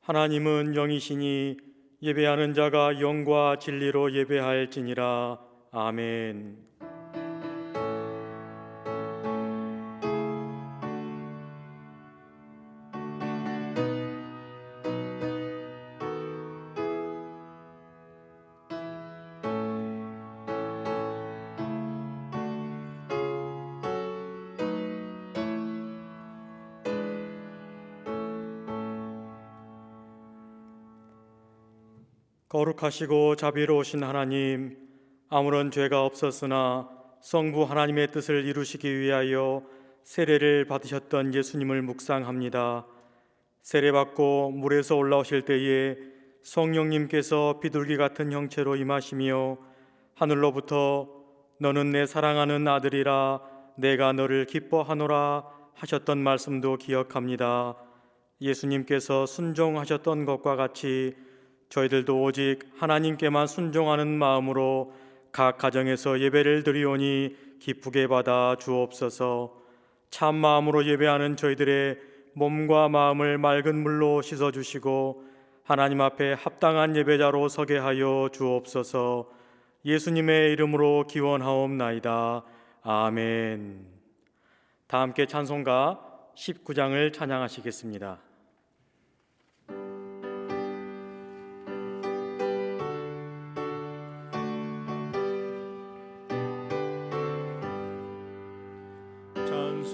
하나님은 영이시니 예배하는 자가 영과 진리로 예배할지니라. 아멘. 거룩하시고 자비로우신 하나님, 아무런 죄가 없었으나 성부 하나님의 뜻을 이루시기 위하여 세례를 받으셨던 예수님을 묵상합니다. 세례받고 물에서 올라오실 때에 성령님께서 비둘기 같은 형체로 임하시며 하늘로부터 너는 내 사랑하는 아들이라 내가 너를 기뻐하노라 하셨던 말씀도 기억합니다. 예수님께서 순종하셨던 것과 같이 저희들도 오직 하나님께만 순종하는 마음으로 각 가정에서 예배를 드리오니 기쁘게 받아 주옵소서. 참 마음으로 예배하는 저희들의 몸과 마음을 맑은 물로 씻어주시고 하나님 앞에 합당한 예배자로 서게 하여 주옵소서. 예수님의 이름으로 기원하옵나이다. 아멘. 다 함께 찬송가 19장을 찬양하시겠습니다.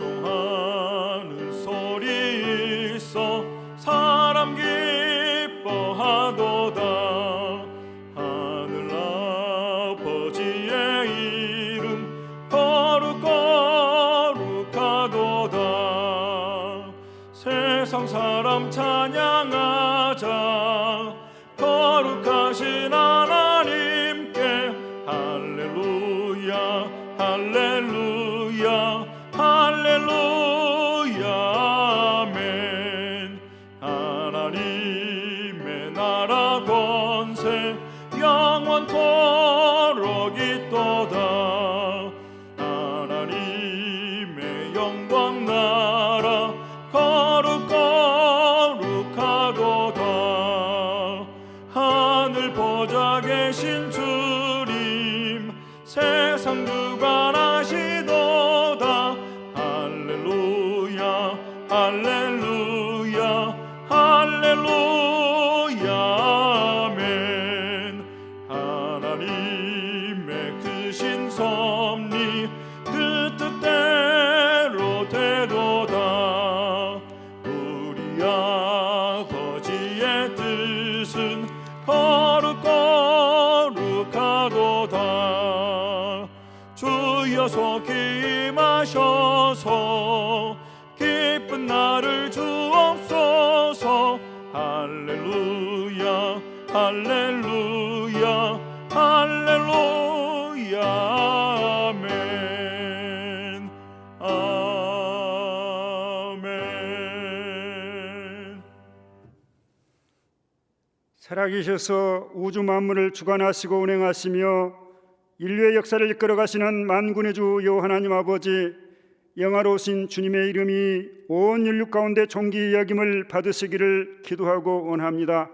찬송하는 소리 있어 사람 기뻐하도다. 하늘 아버지의 이름 거룩하도다. 세상 사람 찬양하자. 거룩하신 하나님께 할렐루야 할렐루야 할렐루야 아멘. 하나님의 나라 권세 영원토록 있도다. 하나님의 영광 나라 거룩하도다. 하늘 보좌 계신 주님 세상 주관하시도다. 할렐루야 할렐루야 할렐루야 아멘. 하나님의 크신 섭리 그 뜻대로 되도다. 우리 아버지의 뜻은 거룩하도다. 주여 속히 임하셔서 기쁜 날을 주옵소서. 할렐루야 할렐루야 할렐루야 아멘 아멘. 살아계셔서 우주 만물을 주관하시고 운행하시며 인류의 역사를 이끌어가시는 만군의 주 여호와 하나님 아버지, 영화로우신 주님의 이름이 온 인류 가운데 존귀 여김을 받으시기를 기도하고 원합니다.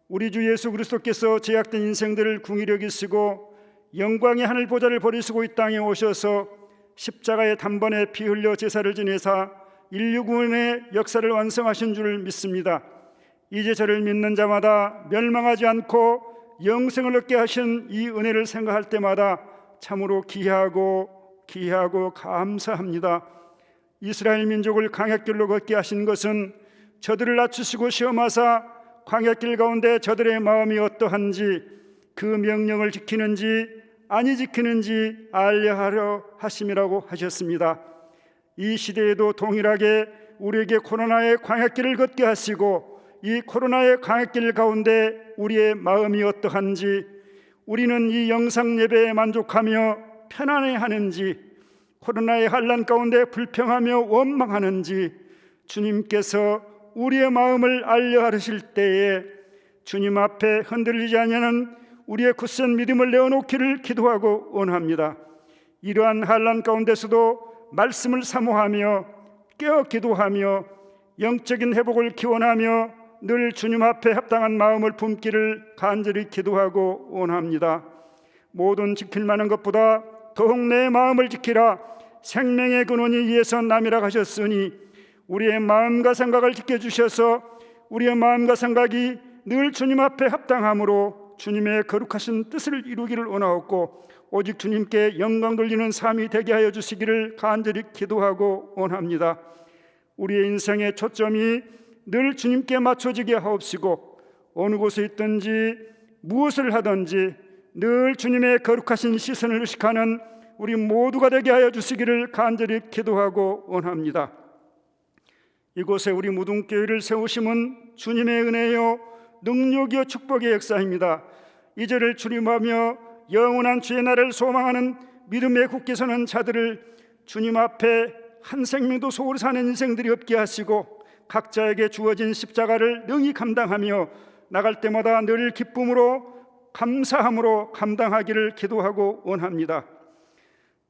우리 주 예수 그리스도께서 제약된 인생들을 궁히 여기시고 영광의 하늘 보좌를 버리시고 이 땅에 오셔서 십자가의 단번에 피 흘려 제사를 지내사 인류 구원의 역사를 완성하신 줄 믿습니다. 이제 저를 믿는 자마다 멸망하지 않고 영생을 얻게 하신 이 은혜를 생각할 때마다 참으로 귀하고 감사합니다. 이스라엘 민족을 광야길로 걷게 하신 것은 저들을 낮추시고 시험하사 광야길 가운데 저들의 마음이 어떠한지 그 명령을 지키는지 아니 지키는지 알려하려 하심이라고 하셨습니다. 이 시대에도 동일하게 우리에게 코로나의 광야길을 걷게 하시고 이 코로나의 광야길 가운데 우리의 마음이 어떠한지, 우리는 이 영상 예배에 만족하며 편안해하는지, 코로나의 환난 가운데 불평하며 원망하는지 주님께서 우리의 마음을 알려하실 때에 주님 앞에 흔들리지 아니하는 우리의 굳센 믿음을 내어놓기를 기도하고 원합니다. 이러한 환난 가운데서도 말씀을 사모하며 깨어 기도하며 영적인 회복을 기원하며 늘 주님 앞에 합당한 마음을 품기를 간절히 기도하고 원합니다. 모든 지킬 만한 것보다 더욱 내 마음을 지키라. 생명의 근원이 이에서 남이라 하셨으니 우리의 마음과 생각을 지켜주셔서 우리의 마음과 생각이 늘 주님 앞에 합당함으로 주님의 거룩하신 뜻을 이루기를 원하옵고 오직 주님께 영광 돌리는 삶이 되게 하여 주시기를 간절히 기도하고 원합니다. 우리의 인생의 초점이 늘 주님께 맞춰지게 하옵시고 어느 곳에 있든지 무엇을 하든지 늘 주님의 거룩하신 시선을 의식하는 우리 모두가 되게 하여 주시기를 간절히 기도하고 원합니다. 이곳에 우리 무등교회를 세우심은 주님의 은혜요 능력이요 축복의 역사입니다. 이 절을 출입하며 영원한 주의 날을 소망하는 믿음에 굳게 서는 자들을 주님 앞에 한 생명도 소홀히 사는 인생들이 없게 하시고 각자에게 주어진 십자가를 능히 감당하며 나갈 때마다 늘 기쁨으로 감사함으로 감당하기를 기도하고 원합니다.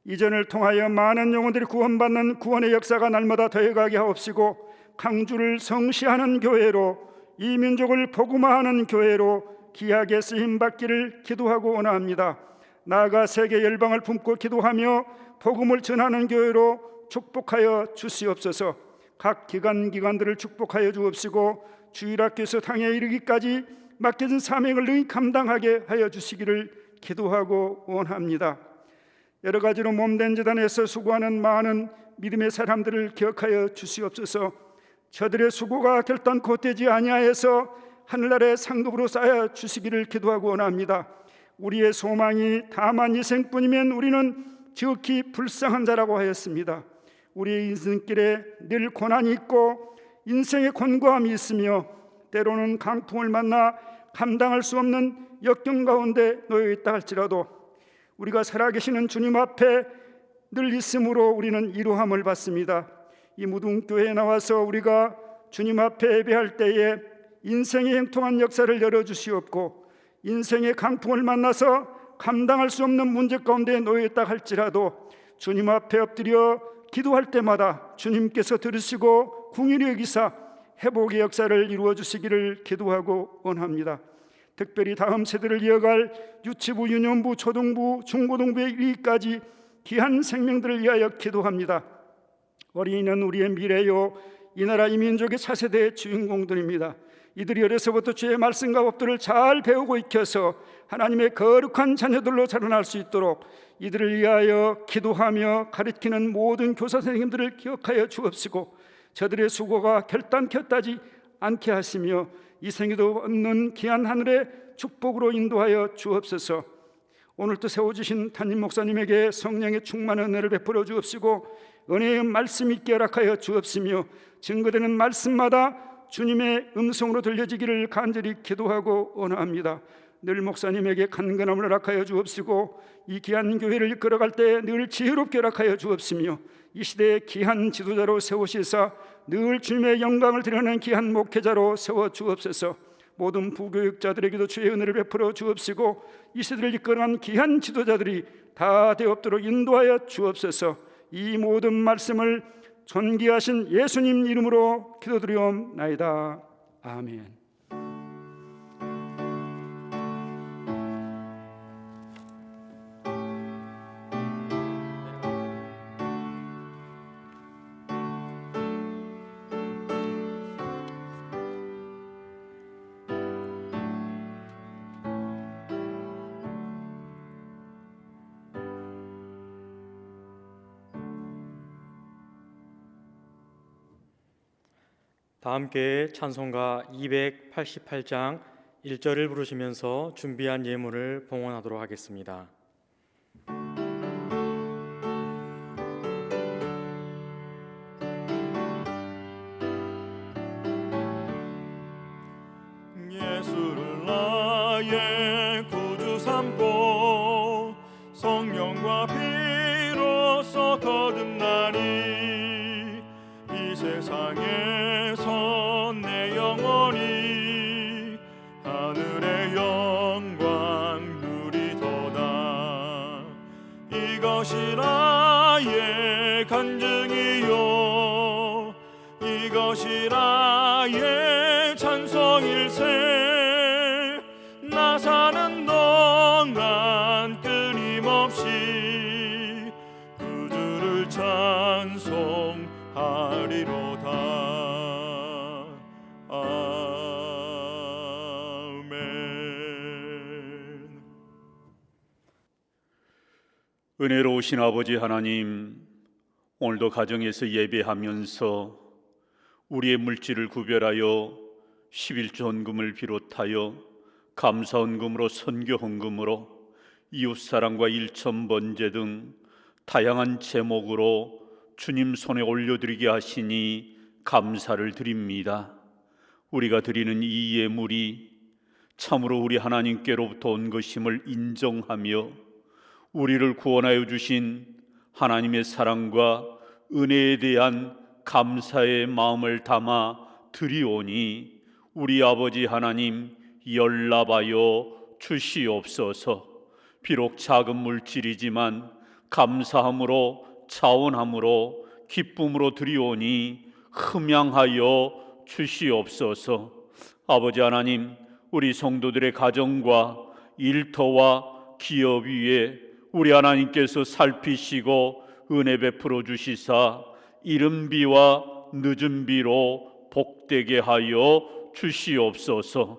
이전을 통하여 많은 영혼들이 구원받는 구원의 역사가 날마다 더해가게 하옵시고 강주를 성시하는 교회로 이 민족을 복음화하는 교회로 귀하게 쓰임받기를 기도하고 원합니다. 나아가 세계 열방을 품고 기도하며 복음을 전하는 교회로 축복하여 주시옵소서. 각 기관들을 축복하여 주옵시고 주일학교에서 당에 이르기까지 맡겨진 사명을 능히 감당하게 하여 주시기를 기도하고 원합니다. 여러 가지로 몸된 재단에서 수고하는 많은 믿음의 사람들을 기억하여 주시옵소서. 저들의 수고가 결단코 되지 아니하여서 하늘나라의 상급으로 쌓여 주시기를 기도하고 원합니다. 우리의 소망이 다만 이생뿐이면 우리는 지극히 불쌍한 자라고 하였습니다. 우리의 인생길에 늘 고난이 있고 인생의 곤고함이 있으며 때로는 강풍을 만나 감당할 수 없는 역경 가운데 놓여 있다 할지라도 우리가 살아계시는 주님 앞에 늘 있음으로 우리는 이루함을 받습니다. 이 무등교회에 나와서 우리가 주님 앞에 예배할 때에 인생의 행통한 역사를 열어주시옵고 인생의 강풍을 만나서 감당할 수 없는 문제 가운데 놓여 있다 할지라도 주님 앞에 엎드려 기도할 때마다 주님께서 들으시고 긍휼히 여기사 회복의 역사를 이루어 주시기를 기도하고 원합니다. 특별히 다음 세대를 이어갈 유치부, 유년부, 초등부, 중고등부에 이르기까지 귀한 생명들을 위하여 기도합니다. 어린이는 우리의 미래요 이 나라 이 민족의 차세대의 주인공들입니다. 이들이 어려서부터 주의 말씀과 법도를 잘 배우고 익혀서 하나님의 거룩한 자녀들로 자라날 수 있도록 이들을 위하여 기도하며 가르치는 모든 교사 선생님들을 기억하여 주옵시고 저들의 수고가 결단케 않게 하시며 이 생에도 얻는 귀한 하늘의 축복으로 인도하여 주옵소서. 오늘도 세워주신 담임 목사님에게 성령의 충만한 은혜를 베풀어 주옵시고 은혜의 말씀 있게 허락하여 주옵시며 증거되는 말씀마다 주님의 음성으로 들려지기를 간절히 기도하고 원합니다. 늘 목사님에게 간근함을 허락하여 주옵시고 이 귀한 교회를 이끌어갈 때 늘 지혜롭게 허락하여 주옵시며 이 시대의 귀한 지도자로 세우시사 늘 주님의 영광을 드러내는 귀한 목회자로 세워 주옵소서. 모든 부교육자들에게도 주의 은혜를 베풀어 주옵시고 이 시대를 이끌어간 귀한 지도자들이 다 되옵도록 인도하여 주옵소서. 이 모든 말씀을 존귀하신 예수님 이름으로 기도드리옵나이다. 아멘. 다 함께 찬송가 288장 1절을 부르시면서 준비한 예물을 봉헌하도록 하겠습니다. 예수를 나의 구주 삼고 성령과 피로써 거듭나니 이 세상에서 내 영혼이 하늘의 영광 누리도다. 이것이 나의 간증이요 이것이 나의 찬송 찬송하리로다. 아멘. 은혜로우신 아버지 하나님, 오늘도 가정에서 예배하면서 우리의 물질을 구별하여 11조 헌금을 비롯하여 감사 헌금으로, 선교 헌금으로, 이웃사랑과 일천번제 등 다양한 제목으로 주님 손에 올려드리게 하시니 감사를 드립니다. 우리가 드리는 이 예물이 참으로 우리 하나님께로부터 온 것임을 인정하며 우리를 구원하여 주신 하나님의 사랑과 은혜에 대한 감사의 마음을 담아 드리오니 우리 아버지 하나님 연락하여 주시옵소서. 비록 작은 물질이지만 감사함으로, 자원함으로, 기쁨으로 드리오니 흠양하여 주시옵소서. 아버지 하나님, 우리 성도들의 가정과 일터와 기업 위에 우리 하나님께서 살피시고 은혜 베풀어 주시사 이른 비와 늦은 비로 복되게 하여 주시옵소서.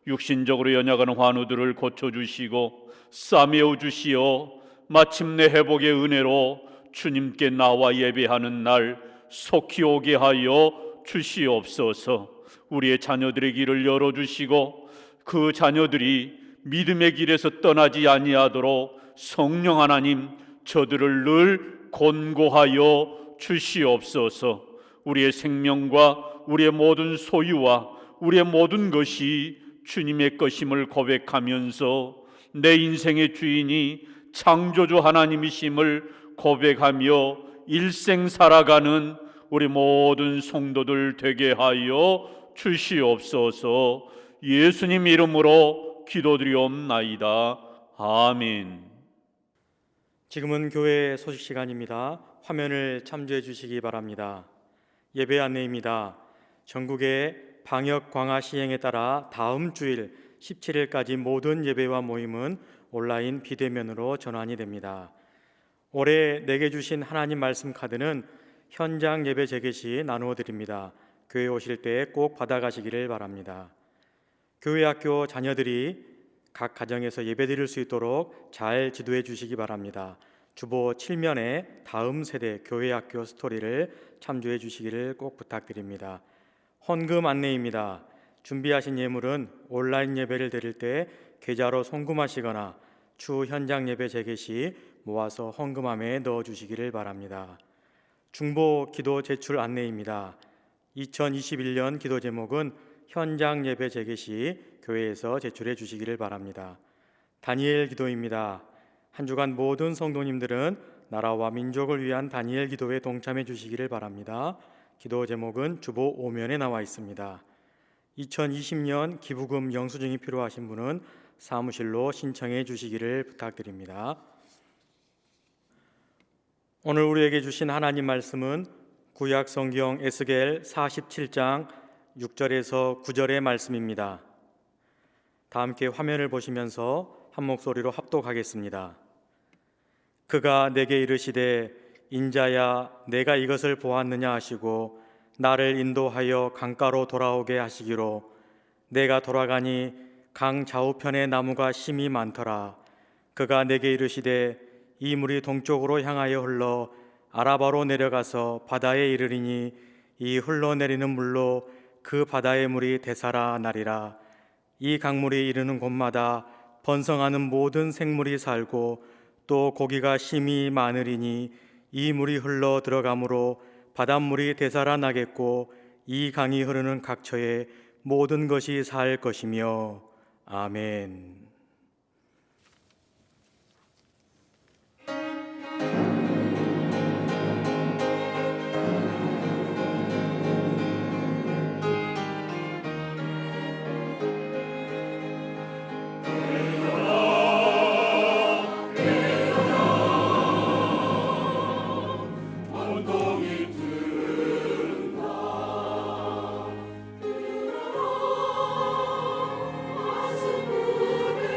육신적으로 연약한 환우들을 고쳐주시고 싸매어 주시어 마침내 회복의 은혜로 주님께 나와 예배하는 날 속히 오게 하여 주시옵소서. 우리의 자녀들의 길을 열어주시고 그 자녀들이 믿음의 길에서 떠나지 아니하도록 성령 하나님 저들을 늘 권고하여 주시옵소서. 우리의 생명과 우리의 모든 소유와 우리의 모든 것이 주님의 것임을 고백하면서 내 인생의 주인이 창조주 하나님이심을 고백하며 일생 살아가는 우리 모든 성도들 되게 하여 주시옵소서. 예수님 이름으로 기도드리옵나이다. 아멘. 지금은 교회 소식 시간입니다. 화면을 참조해 주시기 바랍니다. 예배 안내입니다. 전국의 방역 강화 시행에 따라 다음 주일 17일까지 모든 예배와 모임은 온라인 비대면으로 전환이 됩니다. 올해 내게 주신 하나님 말씀 카드는 현장 예배 재개 시 나누어 드립니다. 교회 오실 때 꼭 받아가시기를 바랍니다. 교회 학교 자녀들이 각 가정에서 예배 드릴 수 있도록 잘 지도해 주시기 바랍니다. 주보 7면에 다음 세대 교회 학교 스토리를 참조해 주시기를 꼭 부탁드립니다. 헌금 안내입니다. 준비하신 예물은 온라인 예배를 드릴 때 계좌로 송금하시거나 추 현장 예배 재개 시 모아서 헌금함에 넣어 주시기를 바랍니다. 중보 기도 제출 안내입니다. 2021년 기도 제목은 현장 예배 재개 시 교회에서 제출해 주시기를 바랍니다. 다니엘 기도입니다. 한 주간 모든 성도님들은 나라와 민족을 위한 다니엘 기도에 동참해 주시기를 바랍니다. 기도 제목은 주보 5면에 나와 있습니다. 2020년 기부금 영수증이 필요하신 분은 사무실로 신청해 주시기를 부탁드립니다. 오늘 우리에게 주신 하나님 말씀은 구약 성경 에스겔 47장 6절에서 9절의 말씀입니다. 다 함께 화면을 보시면서 한 목소리로 합독하겠습니다. 그가 내게 이르시되 인자야 내가 이것을 보았느냐 하시고 나를 인도하여 강가로 돌아오게 하시기로 내가 돌아가니 강 좌우편에 나무가 심이 많더라. 그가 내게 이르시되 이 물이 동쪽으로 향하여 흘러 아라바로 내려가서 바다에 이르리니 이 흘러내리는 물로 그 바다의 물이 되살아 나리라. 이 강물이 이르는 곳마다 번성하는 모든 생물이 살고 또 고기가 심이 많으리니 이 물이 흘러 들어가므로 바닷물이 되살아나겠고 이 강이 흐르는 각처에 모든 것이 살 것이며 아멘. 가슴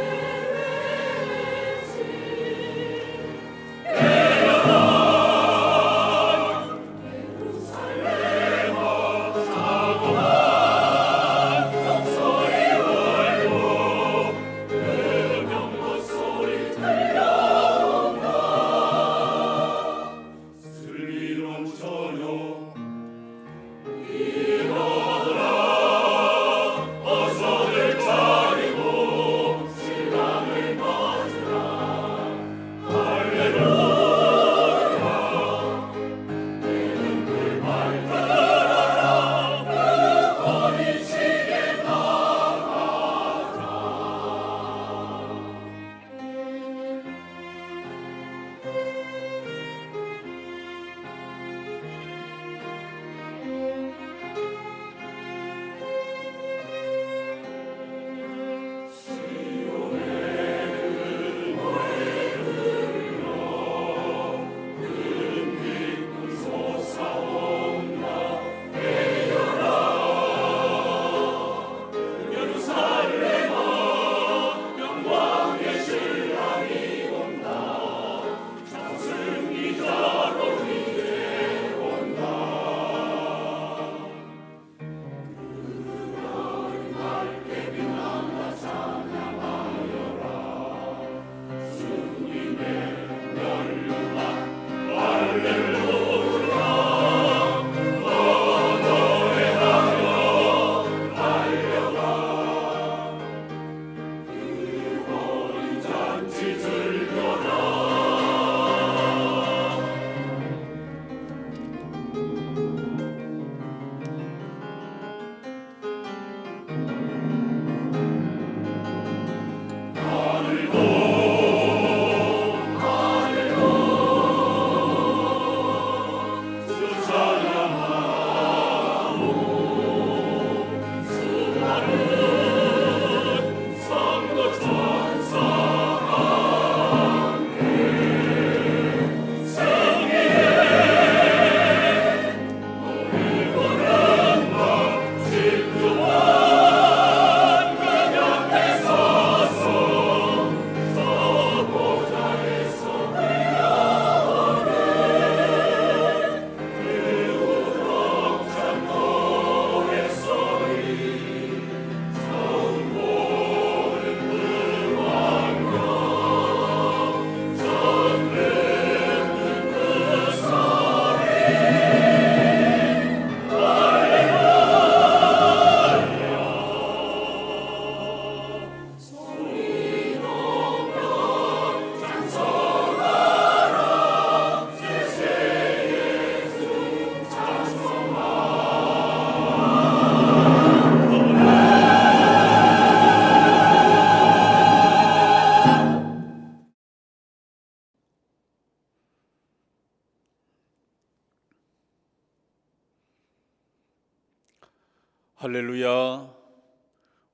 할렐루야.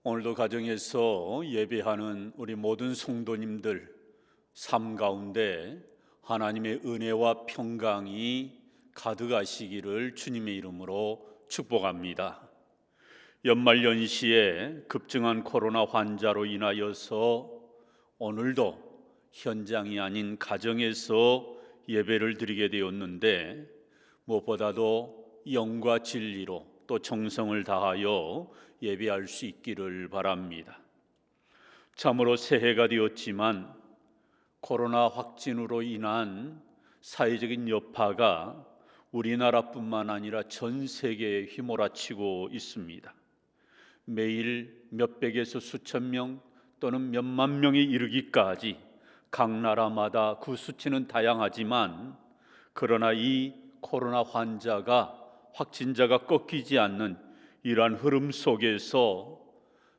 오늘도 가정에서 예배하는 우리 모든 성도님들 삶 가운데 하나님의 은혜와 평강이 가득하시기를 주님의 이름으로 축복합니다. 연말연시에 급증한 코로나 환자로 인하여서 오늘도 현장이 아닌 가정에서 예배를 드리게 되었는데, 무엇보다도 영과 진리로 또 정성을 다하여 예배할 수 있기를 바랍니다. 참으로 새해가 되었지만 코로나 확진으로 인한 사회적인 여파가 우리나라뿐만 아니라 전 세계에 휘몰아치고 있습니다. 매일 몇백에서 수천 명 또는 몇만 명에 이르기까지 각 나라마다 그 수치는 다양하지만, 그러나 이 코로나 확진자가 꺾이지 않는 이러한 흐름 속에서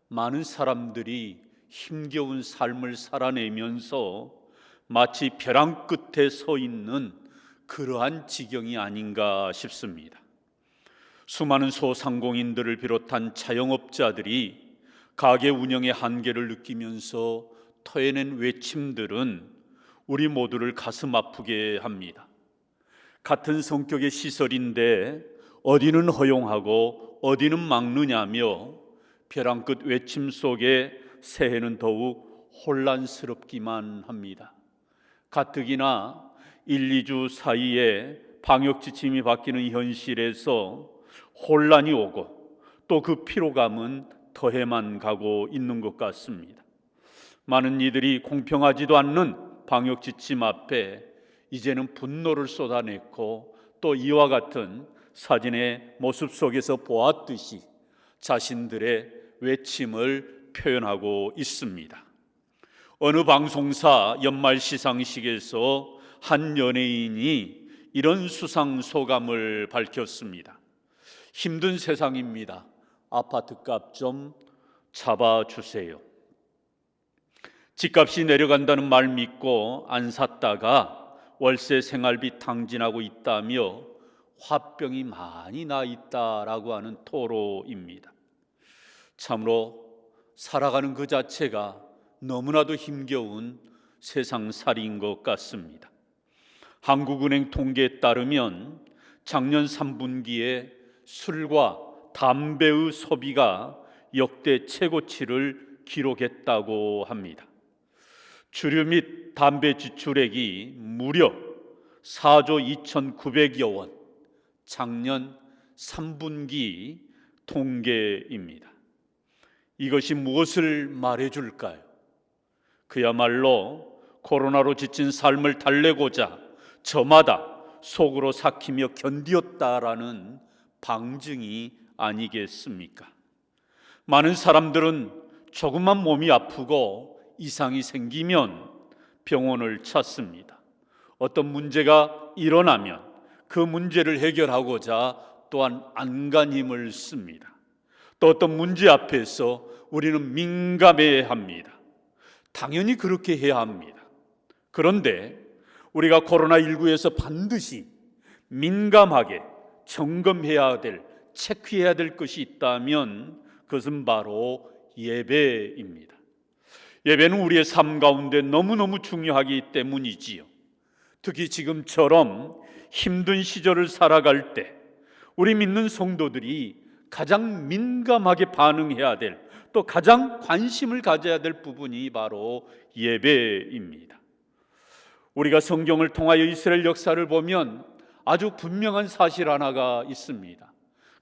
많은 사람들이 힘겨운 삶을 살아내면서 마치 벼랑 끝에 서 있는 그러한 지경이 아닌가 싶습니다. 수많은 소상공인들을 비롯한 자영업자들이 가게 운영의 한계를 느끼면서 터해낸 외침들은 우리 모두를 가슴 아프게 합니다. 같은 성격의 시설인데 어디는 허용하고 어디는 막느냐며 벼랑 끝 외침 속에 새해는 더욱 혼란스럽기만 합니다. 가뜩이나 1, 2주 사이에 방역 지침이 바뀌는 현실에서 혼란이 오고 또 그 피로감은 더해만 가고 있는 것 같습니다. 많은 이들이 공평하지도 않는 방역 지침 앞에 이제는 분노를 쏟아냈고, 또 이와 같은 사진의 모습 속에서 보았듯이 자신들의 외침을 표현하고 있습니다. 어느 방송사 연말 시상식에서 한 연예인이 이런 수상소감을 밝혔습니다. 힘든 세상입니다. 아파트값 좀 잡아주세요. 집값이 내려간다는 말 믿고 안 샀다가 월세 생활비 탕진하고 있다며 화병이 많이 나 있다라고 하는 토로입니다. 참으로 살아가는 그 자체가 너무나도 힘겨운 세상살이인 것 같습니다. 한국은행 통계에 따르면 작년 3분기에 술과 담배의 소비가 역대 최고치를 기록했다고 합니다. 주류 및 담배 지출액이 무려 4조 2,900여 원, 작년 3분기 통계입니다. 이것이 무엇을 말해줄까요? 그야말로 코로나로 지친 삶을 달래고자 저마다 속으로 삭히며 견디었다라는 방증이 아니겠습니까? 많은 사람들은 조금만 몸이 아프고 이상이 생기면 병원을 찾습니다. 어떤 문제가 일어나면 그 문제를 해결하고자 또한 안간힘을 씁니다. 또 어떤 문제 앞에서 우리는 민감해야 합니다. 당연히 그렇게 해야 합니다. 그런데 우리가 코로나19에서 반드시 민감하게 점검해야 될, 체크해야 될 것이 있다면 그것은 바로 예배입니다. 예배는 우리의 삶 가운데 너무너무 중요하기 때문이지요. 특히 지금처럼 힘든 시절을 살아갈 때 우리 믿는 성도들이 가장 민감하게 반응해야 될, 또 가장 관심을 가져야 될 부분이 바로 예배입니다. 우리가 성경을 통하여 이스라엘 역사를 보면 아주 분명한 사실 하나가 있습니다.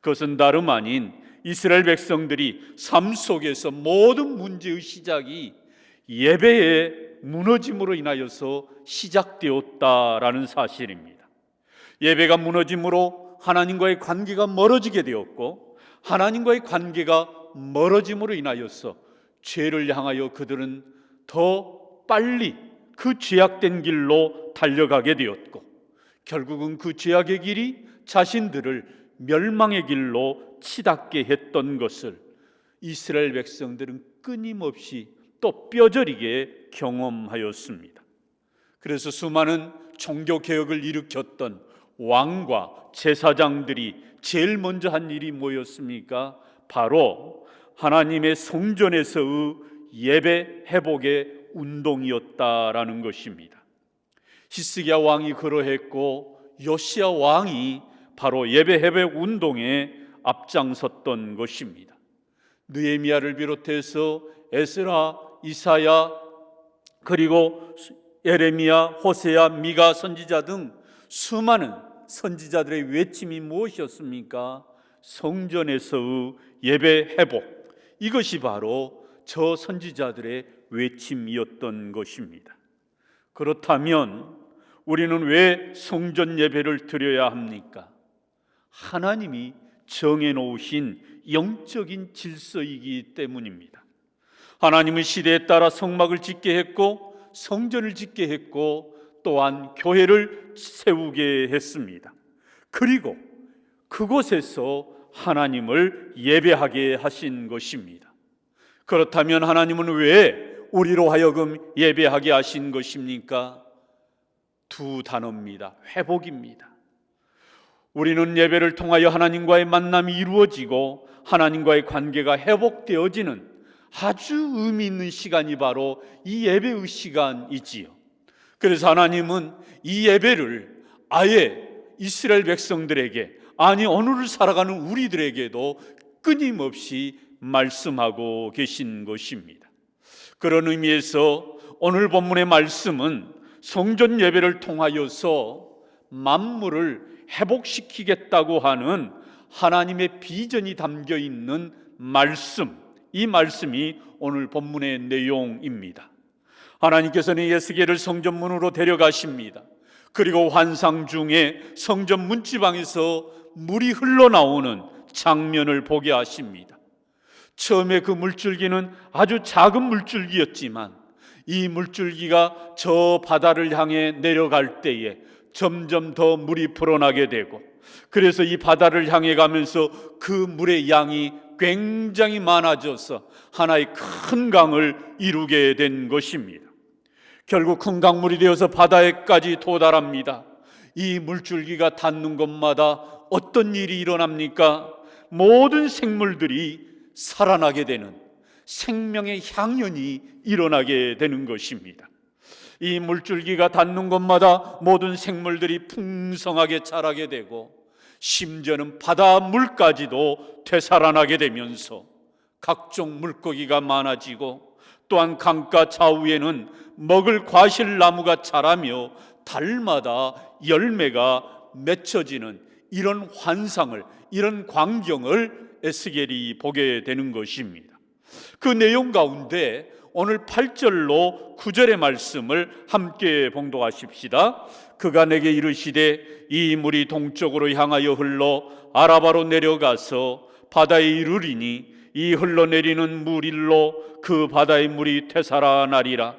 그것은 다름 아닌 이스라엘 백성들이 삶 속에서 모든 문제의 시작이 예배의 무너짐으로 인하여서 시작되었다라는 사실입니다. 예배가 무너짐으로 하나님과의 관계가 멀어지게 되었고, 하나님과의 관계가 멀어짐으로 인하여서 죄를 향하여 그들은 더 빨리 그 죄악된 길로 달려가게 되었고, 결국은 그 죄악의 길이 자신들을 멸망의 길로 치닫게 했던 것을 이스라엘 백성들은 끊임없이 또 뼈저리게 경험하였습니다. 그래서 수많은 종교개혁을 일으켰던 왕과 제사장들이 제일 먼저 한 일이 뭐였습니까? 바로 하나님의 성전에서의 예배 회복의 운동이었다라는 것입니다. 히스기야 왕이 그러했고, 요시야 왕이 바로 예배 회복 운동에 앞장섰던 것입니다. 느헤미야를 비롯해서 에스라, 이사야, 그리고 예레미야, 호세야, 미가 선지자 등 수많은 선지자들의 외침이 무엇이었습니까? 성전에서의 예배 회복, 이것이 바로 저 선지자들의 외침이었던 것입니다. 그렇다면 우리는 왜 성전 예배를 드려야 합니까? 하나님이 정해놓으신 영적인 질서이기 때문입니다. 하나님은 시대에 따라 성막을 짓게 했고, 성전을 짓게 했고, 또한 교회를 세우게 했습니다. 그리고 그곳에서 하나님을 예배하게 하신 것입니다. 그렇다면 하나님은 왜 우리로 하여금 예배하게 하신 것입니까? 두 단어입니다. 회복입니다. 우리는 예배를 통하여 하나님과의 만남이 이루어지고 하나님과의 관계가 회복되어지는 아주 의미 있는 시간이 바로 이 예배의 시간이지요. 그래서 하나님은 이 예배를 아예 이스라엘 백성들에게, 아니 오늘을 살아가는 우리들에게도 끊임없이 말씀하고 계신 것입니다. 그런 의미에서 오늘 본문의 말씀은 성전 예배를 통하여서 만물을 회복시키겠다고 하는 하나님의 비전이 담겨 있는 말씀, 이 말씀이 오늘 본문의 내용입니다. 하나님께서는 에스겔을 성전문으로 데려가십니다. 그리고 환상 중에 성전 문지방에서 물이 흘러나오는 장면을 보게 하십니다. 처음에 그 물줄기는 아주 작은 물줄기였지만 이 물줄기가 저 바다를 향해 내려갈 때에 점점 더 물이 불어나게 되고, 그래서 이 바다를 향해 가면서 그 물의 양이 굉장히 많아져서 하나의 큰 강을 이루게 된 것입니다. 결국 큰 강물이 되어서 바다에까지 도달합니다. 이 물줄기가 닿는 곳마다 어떤 일이 일어납니까? 모든 생물들이 살아나게 되는 생명의 향연이 일어나게 되는 것입니다. 이 물줄기가 닿는 곳마다 모든 생물들이 풍성하게 자라게 되고, 심지어는 바닷물까지도 되살아나게 되면서 각종 물고기가 많아지고, 또한 강가 좌우에는 먹을 과실나무가 자라며 달마다 열매가 맺혀지는 이런 환상을, 이런 광경을 에스겔이 보게 되는 것입니다. 그 내용 가운데 오늘 8절로 9절의 말씀을 함께 봉독하십시다. 그가 내게 이르시되 이 물이 동쪽으로 향하여 흘러 아라바로 내려가서 바다에 이르리니 이 흘러내리는 물일로 그 바다의 물이 되살아나리라.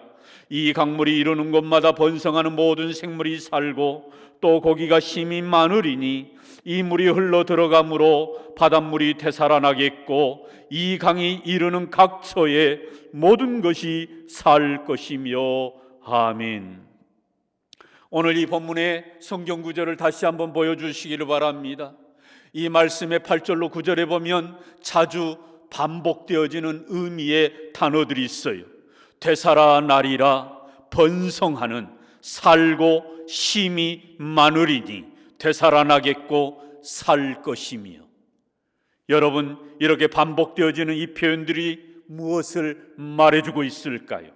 이 강물이 이르는 곳마다 번성하는 모든 생물이 살고 또 고기가 심히 많으리니 이 물이 흘러 들어가므로 바닷물이 되살아나겠고 이 강이 이르는 각처에 모든 것이 살 것이며. 아멘. 오늘 이 본문의 성경 구절을 다시 한번 보여주시기를 바랍니다. 이 말씀의 8절로 9절에 보면 자주 반복되어지는 의미의 단어들이 있어요. 되살아나리라, 번성하는, 살고 심히 많으리니, 되살아나겠고 살 것이며. 여러분, 이렇게 반복되어지는 이 표현들이 무엇을 말해주고 있을까요?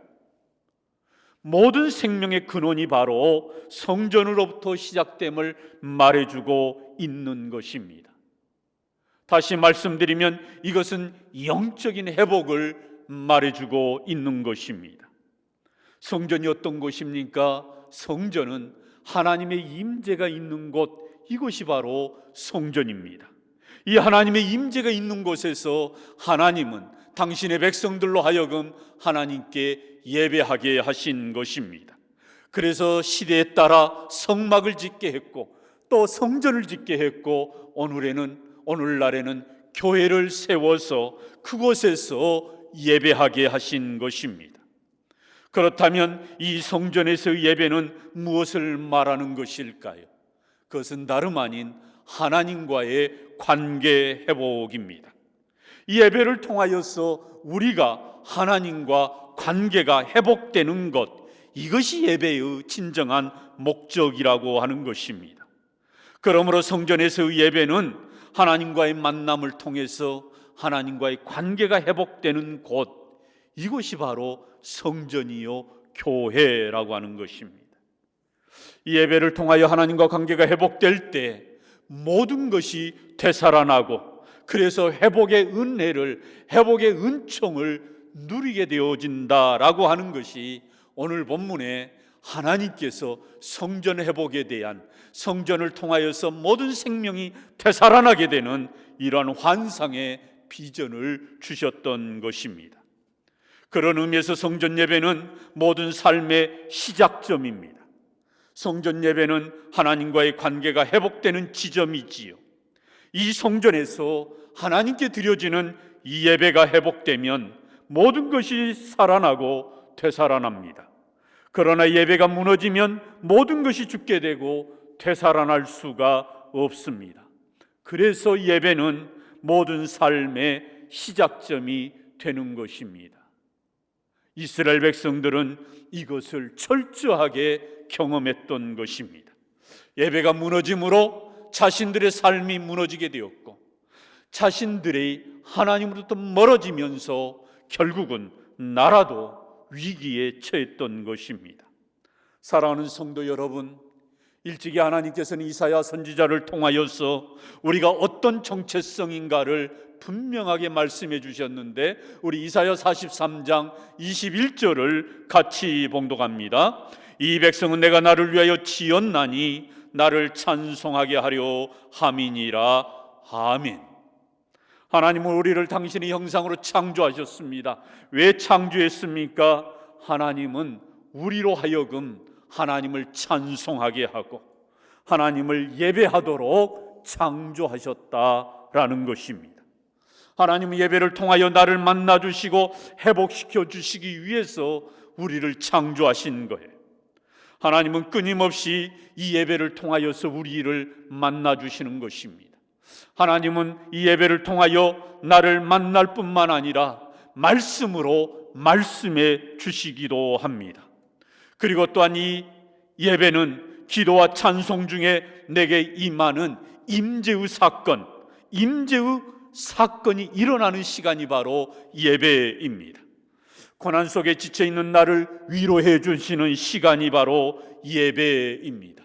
모든 생명의 근원이 바로 성전으로부터 시작됨을 말해주고 있는 것입니다. 다시 말씀드리면 이것은 영적인 회복을 말해주고 있는 것입니다. 성전이 어떤 곳입니까? 성전은 하나님의 임재가 있는 곳, 이것이 바로 성전입니다. 이 하나님의 임재가 있는 곳에서 하나님은 당신의 백성들로 하여금 하나님께 예배하게 하신 것입니다. 그래서 시대에 따라 성막을 짓게 했고 또 성전을 짓게 했고 오늘날에는 교회를 세워서 그곳에서 예배하게 하신 것입니다. 그렇다면 이 성전에서의 예배는 무엇을 말하는 것일까요? 그것은 다름 아닌 하나님과의 관계 회복입니다. 이 예배를 통하여서 우리가 하나님과 관계가 회복되는 것, 이것이 예배의 진정한 목적이라고 하는 것입니다. 그러므로 성전에서의 예배는 하나님과의 만남을 통해서 하나님과의 관계가 회복되는 곳, 이것이 바로 성전이요 교회라고 하는 것입니다. 이 예배를 통하여 하나님과 관계가 회복될 때 모든 것이 되살아나고 그래서 회복의 은혜를, 회복의 은총을 누리게 되어진다라고 하는 것이 오늘 본문에 하나님께서 성전 회복에 대한, 성전을 통하여서 모든 생명이 되살아나게 되는 이러한 환상의 비전을 주셨던 것입니다. 그런 의미에서 성전 예배는 모든 삶의 시작점입니다. 성전 예배는 하나님과의 관계가 회복되는 지점이지요. 이 성전에서 하나님께 드려지는 이 예배가 회복되면 모든 것이 살아나고 되살아납니다. 그러나 예배가 무너지면 모든 것이 죽게 되고 되살아날 수가 없습니다. 그래서 예배는 모든 삶의 시작점이 되는 것입니다. 이스라엘 백성들은 이것을 철저하게 경험했던 것입니다. 예배가 무너짐으로 자신들의 삶이 무너지게 되었고 자신들의 하나님으로부터 멀어지면서 결국은 나라도 위기에 처했던 것입니다. 사랑하는 성도 여러분, 일찍이 하나님께서는 이사야 선지자를 통하여서 우리가 어떤 정체성인가를 분명하게 말씀해 주셨는데 우리 이사야 43장 21절을 같이 봉독합니다. 이 백성은 내가 나를 위하여 지었나니 나를 찬송하게 하려 함이니라. 아멘. 하나님은 우리를 당신의 형상으로 창조하셨습니다. 왜 창조했습니까? 하나님은 우리로 하여금 하나님을 찬송하게 하고 하나님을 예배하도록 창조하셨다라는 것입니다. 하나님은 예배를 통하여 나를 만나주시고 회복시켜 주시기 위해서 우리를 창조하신 거예요. 하나님은 끊임없이 이 예배를 통하여서 우리를 만나주시는 것입니다. 하나님은 이 예배를 통하여 나를 만날 뿐만 아니라 말씀으로 말씀해 주시기도 합니다. 그리고 또한 이 예배는 기도와 찬송 중에 내게 임하는 임재의 사건이 일어나는 시간이 바로 예배입니다. 고난 속에 지쳐있는 나를 위로해 주시는 시간이 바로 예배입니다.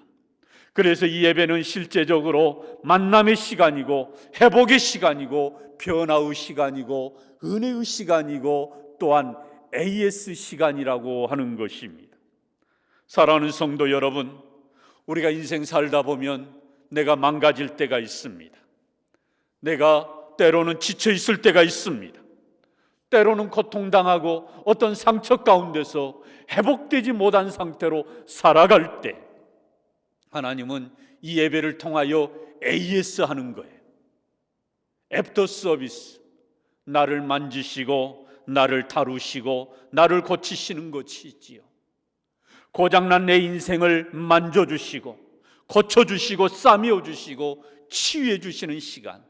그래서 이 예배는 실제적으로 만남의 시간이고 회복의 시간이고 변화의 시간이고 은혜의 시간이고 또한 AS 시간이라고 하는 것입니다. 사랑하는 성도 여러분, 우리가 인생 살다 보면 내가 망가질 때가 있습니다. 내가 때로는 지쳐 있을 때가 있습니다. 때로는 고통당하고 어떤 상처 가운데서 회복되지 못한 상태로 살아갈 때 하나님은 이 예배를 통하여 AS 하는 거예요. 애프터 서비스, 나를 만지시고 나를 다루시고 나를 고치시는 것이지요. 고장난 내 인생을 만져주시고 고쳐주시고 싸매어주시고 치유해주시는 시간,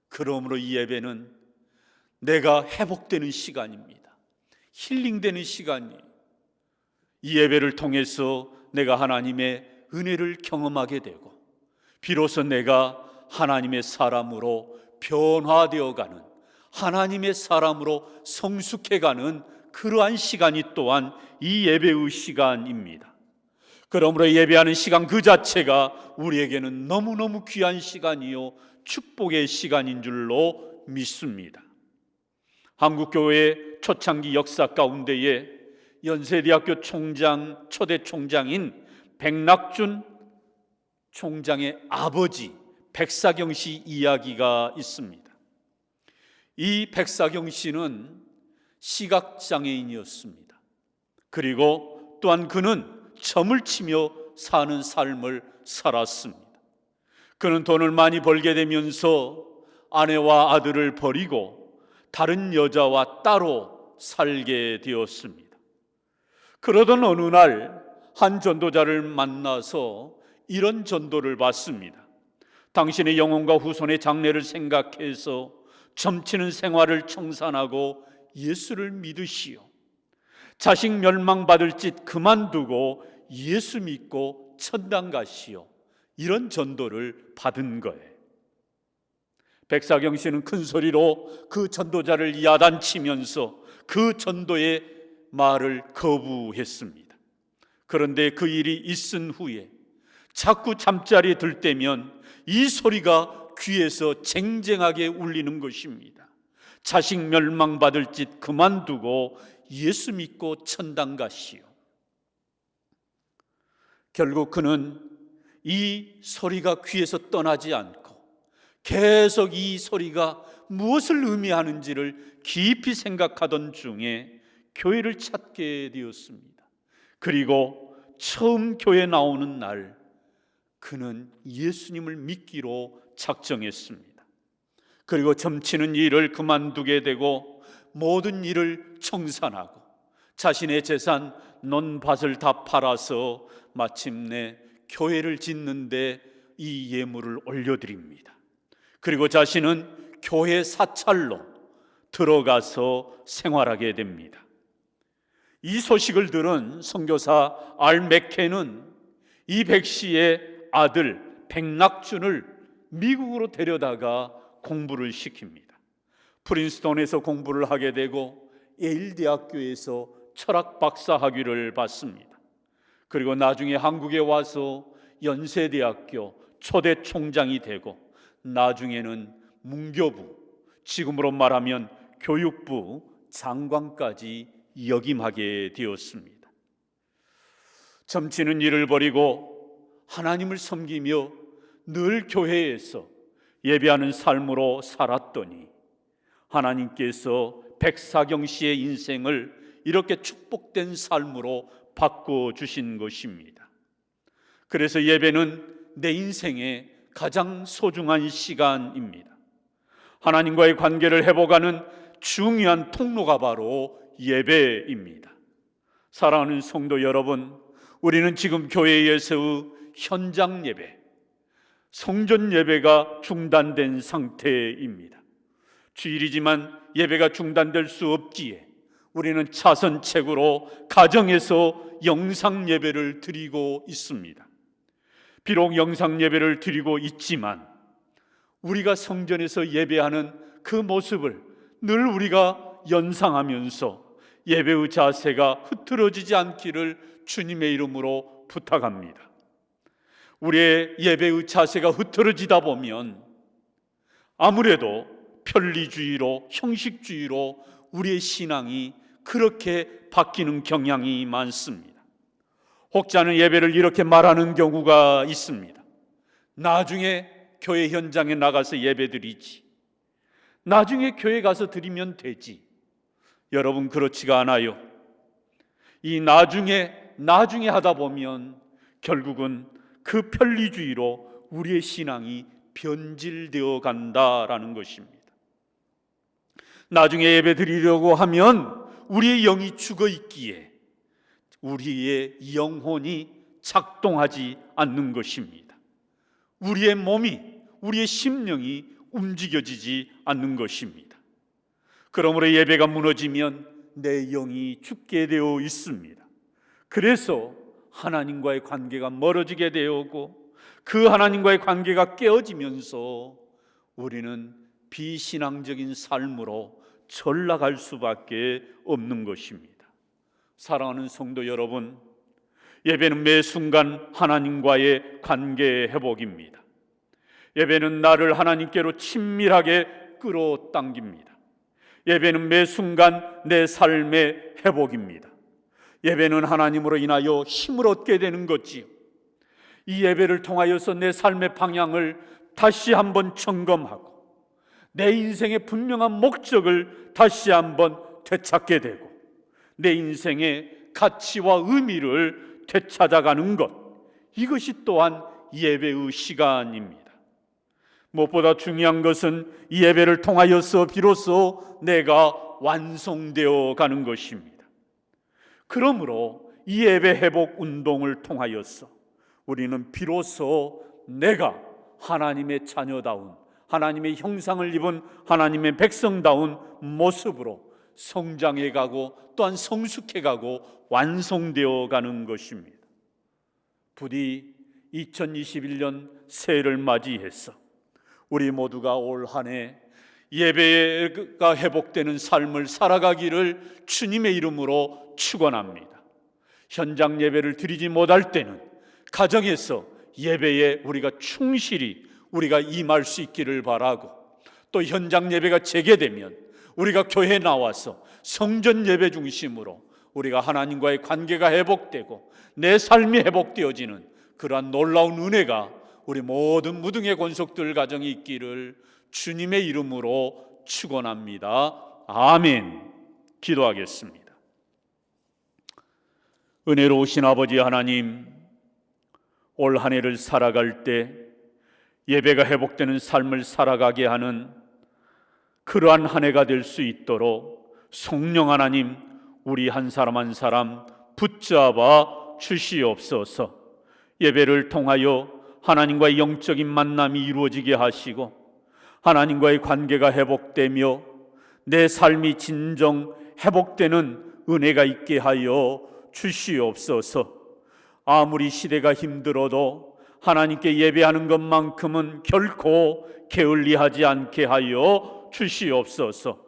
그러므로 이 예배는 내가 회복되는 시간입니다. 힐링되는 시간이에요. 이 예배를 통해서 내가 하나님의 은혜를 경험하게 되고 비로소 내가 하나님의 사람으로 변화되어가는, 하나님의 사람으로 성숙해가는 그러한 시간이 또한 이 예배의 시간입니다. 그러므로 예배하는 시간 그 자체가 우리에게는 너무너무 귀한 시간이요 축복의 시간인 줄로 믿습니다. 한국교회의 초창기 역사 가운데에 연세대학교 초대 총장인 백낙준 총장의 아버지 백사경 씨 이야기가 있습니다. 이 백사경 씨는 시각장애인이었습니다. 그리고 또한 그는 점을 치며 사는 삶을 살았습니다. 그는 돈을 많이 벌게 되면서 아내와 아들을 버리고 다른 여자와 따로 살게 되었습니다. 그러던 어느 날 한 전도자를 만나서 이런 전도를 받습니다. 당신의 영혼과 후손의 장래를 생각해서 점치는 생활을 청산하고 예수를 믿으시오. 자식 멸망받을 짓 그만두고 예수 믿고 천당 가시오. 이런 전도를 받은 거예요. 백사경 씨는 큰 소리로 그 전도자를 야단치면서 그 전도의 말을 거부했습니다. 그런데 그 일이 있은 후에 자꾸 잠자리에 들 때면 이 소리가 귀에서 쟁쟁하게 울리는 것입니다. 자식 멸망받을 짓 그만두고 예수 믿고 천당 가시오. 결국 그는 이 소리가 귀에서 떠나지 않고 계속 이 소리가 무엇을 의미하는지를 깊이 생각하던 중에 교회를 찾게 되었습니다. 그리고 처음 교회 나오는 날 그는 예수님을 믿기로 작정했습니다. 그리고 점치는 일을 그만두게 되고 모든 일을 청산하고 자신의 재산 논밭을 다 팔아서 마침내 교회를 짓는데 이 예물을 올려드립니다. 그리고 자신은 교회 사찰로 들어가서 생활하게 됩니다. 이 소식을 들은 선교사 알 맥케는 이 백 씨의 아들 백낙준을 미국으로 데려다가 공부를 시킵니다. 프린스턴에서 공부를 하게 되고 예일 대학교에서 철학 박사 학위를 받습니다. 그리고 나중에 한국에 와서 연세대학교 초대 총장이 되고 나중에는 문교부, 지금으로 말하면 교육부 장관까지 역임하게 되었습니다. 점치는 일을 버리고 하나님을 섬기며 늘 교회에서 예배하는 삶으로 살았더니 하나님께서 백사경 씨의 인생을 이렇게 축복된 삶으로 바꿔주신 것입니다. 그래서 예배는 내 인생의 가장 소중한 시간입니다. 하나님과의 관계를 회복하는 중요한 통로가 바로 예배입니다. 사랑하는 성도 여러분, 우리는 지금 교회에서의 현장 예배, 성전 예배가 중단된 상태입니다. 주일이지만 예배가 중단될 수 없기에 우리는 차선책으로 가정에서 영상 예배를 드리고 있습니다. 비록 영상 예배를 드리고 있지만 우리가 성전에서 예배하는 그 모습을 늘 우리가 연상하면서 예배의 자세가 흐트러지지 않기를 주님의 이름으로 부탁합니다. 우리의 예배의 자세가 흐트러지다 보면 아무래도 편리주의로, 형식주의로 우리의 신앙이 그렇게 바뀌는 경향이 많습니다. 혹자는 예배를 이렇게 말하는 경우가 있습니다. 나중에 교회 현장에 나가서 예배드리지, 나중에 교회 가서 드리면 되지. 여러분, 그렇지가 않아요. 이 나중에 하다 보면 결국은 그 편리주의로 우리의 신앙이 변질되어 간다라는 것입니다. 나중에 예배 드리려고 하면 우리의 영이 죽어 있기에 우리의 영혼이 작동하지 않는 것입니다. 우리의 몸이, 우리의 심령이 움직여지지 않는 것입니다. 그러므로 예배가 무너지면 내 영이 죽게 되어 있습니다. 그래서 하나님과의 관계가 멀어지게 되었고 그 하나님과의 관계가 깨어지면서 우리는 비신앙적인 삶으로 전락할 수밖에 없는 것입니다. 사랑하는 성도 여러분, 예배는 매 순간 하나님과의 관계 회복입니다. 예배는 나를 하나님께로 친밀하게 끌어당깁니다. 예배는 매 순간 내 삶의 회복입니다. 예배는 하나님으로 인하여 힘을 얻게 되는 것이요, 이 예배를 통하여서 내 삶의 방향을 다시 한번 점검하고 내 인생의 분명한 목적을 다시 한번 되찾게 되고 내 인생의 가치와 의미를 되찾아가는 것, 이것이 또한 예배의 시간입니다. 무엇보다 중요한 것은 이 예배를 통하여서 비로소 내가 완성되어 가는 것입니다. 그러므로 이 예배 회복 운동을 통하여서 우리는 비로소 내가 하나님의 자녀다운, 하나님의 형상을 입은 하나님의 백성다운 모습으로 성장해 가고 또한 성숙해 가고 완성되어 가는 것입니다. 부디 2021년 새해를 맞이해서 우리 모두가 올 한 해 예배가 회복되는 삶을 살아가기를 주님의 이름으로 축원합니다. 현장 예배를 드리지 못할 때는 가정에서 예배에 우리가 충실히 우리가 임할 수 있기를 바라고, 또 현장 예배가 재개되면 우리가 교회에 나와서 성전 예배 중심으로 우리가 하나님과의 관계가 회복되고 내 삶이 회복되어지는 그러한 놀라운 은혜가 우리 모든 무등의 권속들 가정이 있기를 주님의 이름으로 축원합니다. 아멘. 기도하겠습니다. 은혜로우신 아버지 하나님, 올 한 해를 살아갈 때 예배가 회복되는 삶을 살아가게 하는 그러한 한 해가 될 수 있도록 성령 하나님, 우리 한 사람 한 사람 붙잡아 주시옵소서. 예배를 통하여 하나님과의 영적인 만남이 이루어지게 하시고 하나님과의 관계가 회복되며 내 삶이 진정 회복되는 은혜가 있게 하여 주시옵소서. 아무리 시대가 힘들어도 하나님께 예배하는 것만큼은 결코 게을리하지 않게 하여 주시옵소서.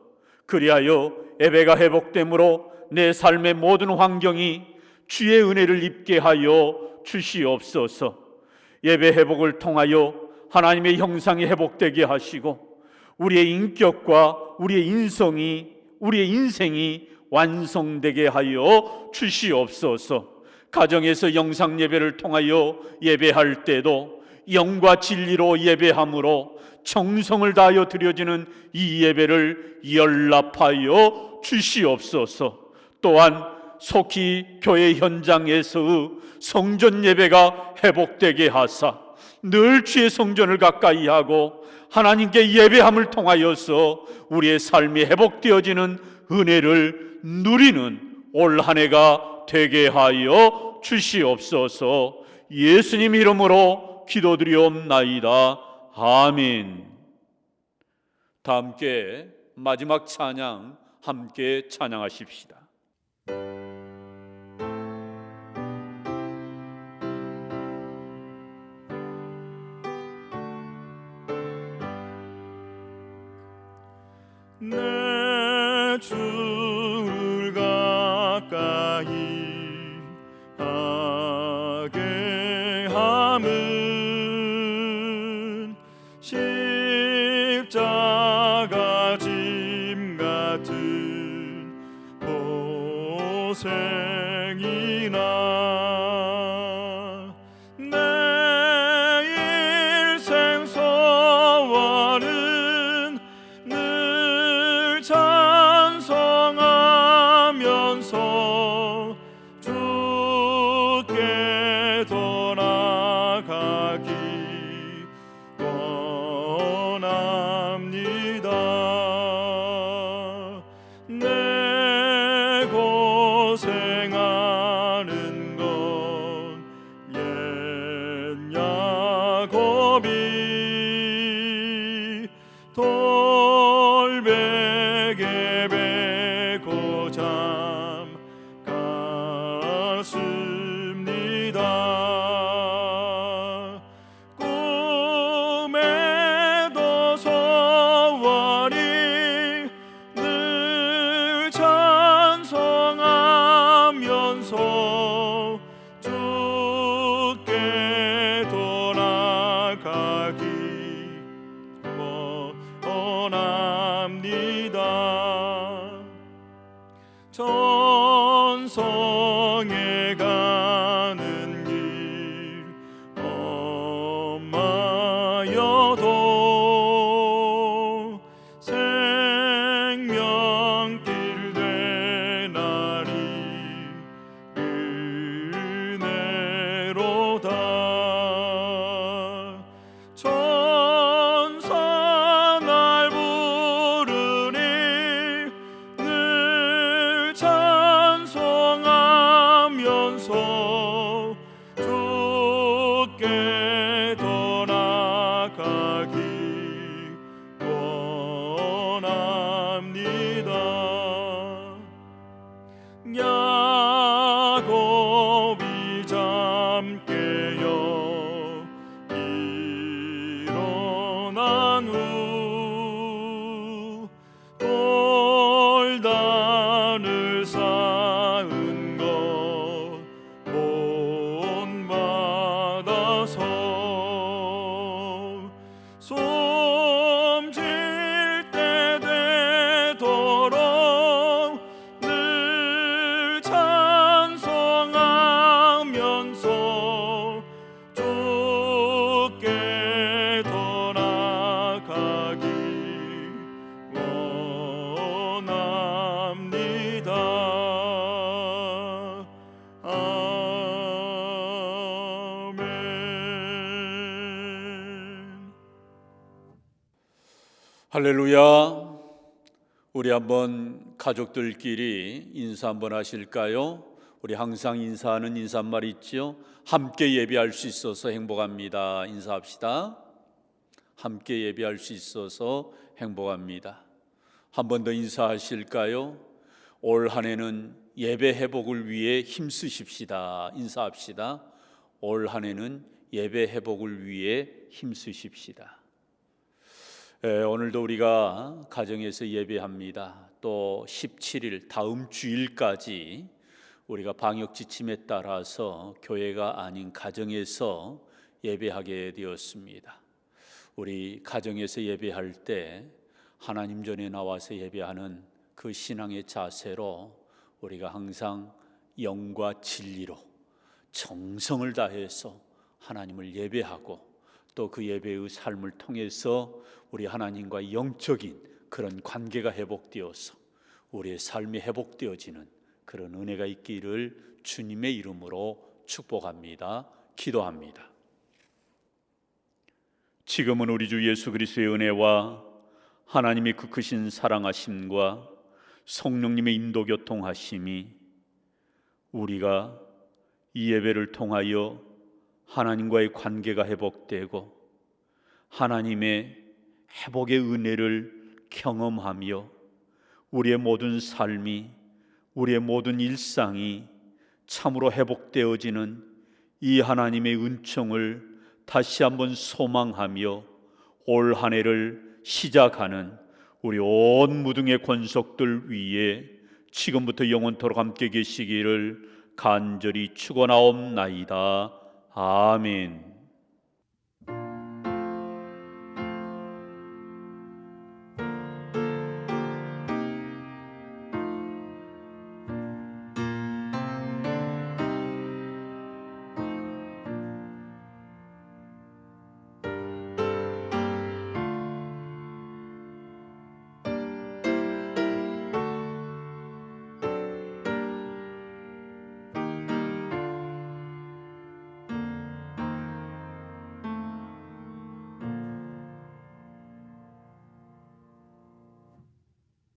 그리하여 예배가 회복됨으로 내 삶의 모든 환경이 주의 은혜를 입게 하여 주시옵소서. 예배 회복을 통하여 하나님의 형상이 회복되게 하시고 우리의 인격과 우리의 인성이, 우리의 인생이 완성되게 하여 주시옵소서. 가정에서 영상 예배를 통하여 예배할 때도 영과 진리로 예배함으로 정성을 다하여 드려지는 이 예배를 연락하여 주시옵소서. 또한 속히 교회 현장에서의 성전 예배가 회복되게 하사 늘 주의 성전을 가까이 하고 하나님께 예배함을 통하여서 우리의 삶이 회복되어지는 은혜를 누리는 올 한 해가 되게 하여 주시옵소서. 예수님 이름으로 기도드리옵나이다. 아멘. 다 함께 마지막 찬양 함께 찬양하십시다. 내 주를 가까이 하게 함은 십자가 짐 같은 고생이나 내 일생 소원은 늘 찬송하면서 주께 돌아가기 원합니다. 내 고생하는 건 옛 야곱이 돌베개 베고 잠갔습니다. 꿈에도 소원이 늘 찬송하면서 주께 돌아가기 원합니다. 전성에 가는 길 야곱이 잠깨어 일어난 후 돌단을 쌓은 것 본받아서 숨질 때 되도록 늘 찬송하면서 주께 돌아가기 원합니다. 아멘. 할렐루야. 우리 한번 가족들끼리 인사 한번 하실까요? 우리 항상 인사하는 인사말 있죠? 함께 예배할 수 있어서 행복합니다. 인사합시다. 함께 예배할 수 있어서 행복합니다. 한 번 더 인사하실까요? 올 한 해는 예배 회복을 위해 힘쓰십시다. 인사합시다. 올 한 해는 예배 회복을 위해 힘쓰십시다. 오늘도 우리가 가정에서 예배합니다. 또 17일 다음 주일까지 우리가 방역 지침에 따라서 교회가 아닌 가정에서 예배하게 되었습니다. 우리 가정에서 예배할 때 하나님 전에 나와서 예배하는 그 신앙의 자세로 우리가 항상 영과 진리로 정성을 다해서 하나님을 예배하고 또 그 예배의 삶을 통해서 우리 하나님과 영적인 그런 관계가 회복되어서 우리의 삶이 회복되어지는 그런 은혜가 있기를 주님의 이름으로 축복합니다. 기도합니다. 지금은 우리 주 예수 그리스도의 은혜와 하나님의 그 크신 사랑하심과 성령님의 인도 교통하심이 우리가 이 예배를 통하여 하나님과의 관계가 회복되고 하나님의 회복의 은혜를 경험하며 우리의 모든 삶이, 우리의 모든 일상이 참으로 회복되어지는 이 하나님의 은총을 다시 한번 소망하며 올 한 해를 시작하는 우리 온 무등의 권속들 위에 지금부터 영원토록 함께 계시기를 간절히 축원하옵나이다. 아멘.